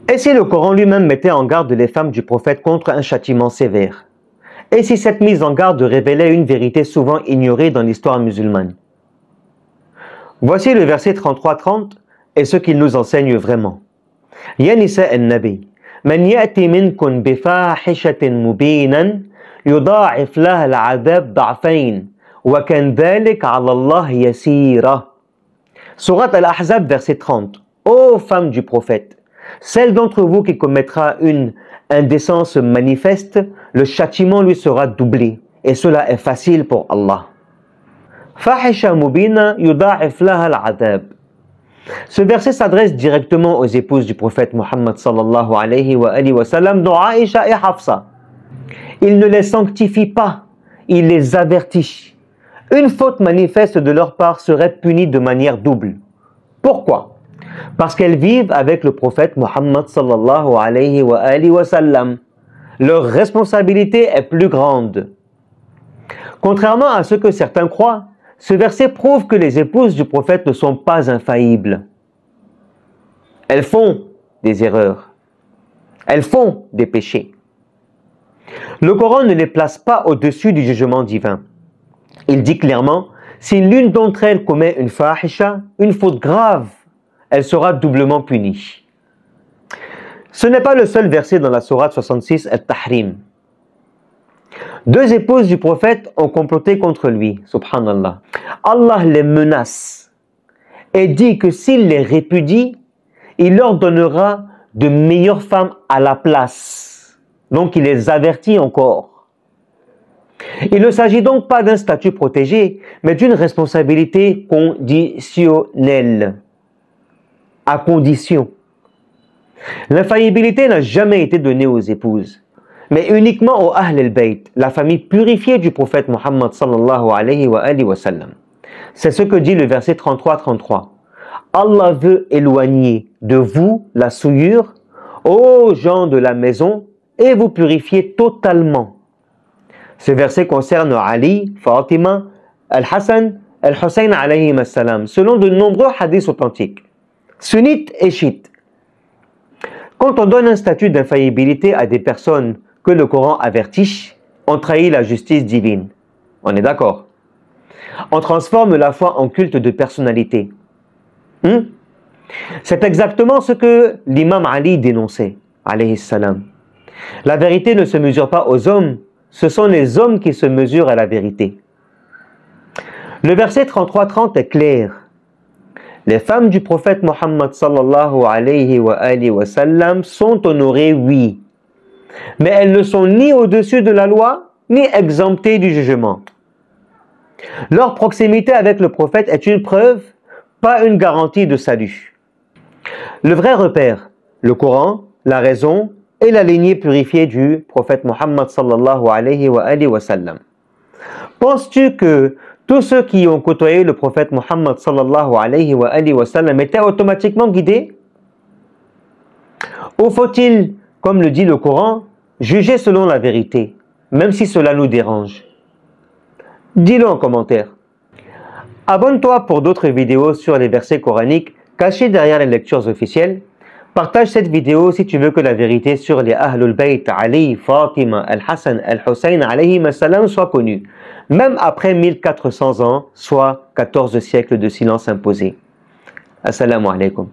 Et si le Coran lui-même mettait en garde les femmes du prophète contre un châtiment sévère? Et si cette mise en garde révélait une vérité souvent ignorée dans l'histoire musulmane? Voici le verset 33-30 et ce qu'il nous enseigne vraiment. Ya nisa an-nabi, man ya'ti minkum bi fahishatin mubinan yudha'if laha al-'adhab da'fayn wa kan dhalika 'ala Allah yasira. Sourate Al-Ahzab, verset 30. Ô femmes du prophète, celle d'entre vous qui commettra une indécence manifeste, le châtiment lui sera doublé, et cela est facile pour Allah. Fahisha mubina yudha'if laha al-'adhab. Ce verset s'adresse directement aux épouses du prophète Muhammad sallallahu alayhi wa sallam, dont Aïcha et Hafsa. Il ne les sanctifie pas, il les avertit. Une faute manifeste de leur part serait punie de manière double. Pourquoi? Parce qu'elles vivent avec le prophète Muhammad sallallahu alayhi wa sallam. Leur responsabilité est plus grande. Contrairement à ce que certains croient, ce verset prouve que les épouses du prophète ne sont pas infaillibles. Elles font des erreurs. Elles font des péchés. Le Coran ne les place pas au-dessus du jugement divin. Il dit clairement, si l'une d'entre elles commet une fahisha, une faute grave, elle sera doublement punie. Ce n'est pas le seul verset dans la sourate 66, Al-Tahrim. Deux épouses du prophète ont comploté contre lui, subhanallah. Allah les menace et dit que s'il les répudie, il leur donnera de meilleures femmes à la place. Donc il les avertit encore. Il ne s'agit donc pas d'un statut protégé, mais d'une responsabilité conditionnelle. À condition. L'infaillibilité n'a jamais été donnée aux épouses, mais uniquement aux Ahl al-Bayt, la famille purifiée du prophète Muhammad sallallahu alayhi wa sallam. C'est ce que dit le verset 33-33. Allah veut éloigner de vous la souillure, ô gens de la maison, et vous purifier totalement. Ce verset concerne Ali, Fatima, Al-Hassan, Al-Hussein alayhim as-salam, selon de nombreux hadiths authentiques, sunnites et chiites. Quand on donne un statut d'infaillibilité à des personnes que le Coran avertit, on trahit la justice divine. On est d'accord? On transforme la foi en culte de personnalité. C'est exactement ce que l'imam Ali dénonçait, alayhi salam. La vérité ne se mesure pas aux hommes, ce sont les hommes qui se mesurent à la vérité. Le verset 33-30 est clair. Les femmes du prophète Muhammad sallallahu alayhi wa sallam sont honorées, oui. Mais elles ne sont ni au-dessus de la loi, ni exemptées du jugement. Leur proximité avec le prophète est une preuve, pas une garantie de salut. Le vrai repère, le Coran, la raison et la lignée purifiée du prophète Muhammad sallallahu alayhi wa sallam. Penses-tu que tous ceux qui ont côtoyé le prophète Muhammad sallallahu alayhi wa sallam étaient automatiquement guidés? Ou faut-il, comme le dit le Coran, juger selon la vérité, même si cela nous dérange? Dis-le en commentaire. Abonne-toi pour d'autres vidéos sur les versets coraniques cachés derrière les lectures officielles. Partage cette vidéo si tu veux que la vérité sur les Ahlul Bayt, Ali, Fatima, Al-Hassan, Al-Hussein alayhim as-salam soit connue, même après 1400 ans, soit 14 siècles de silence imposé. Assalamu alaikum.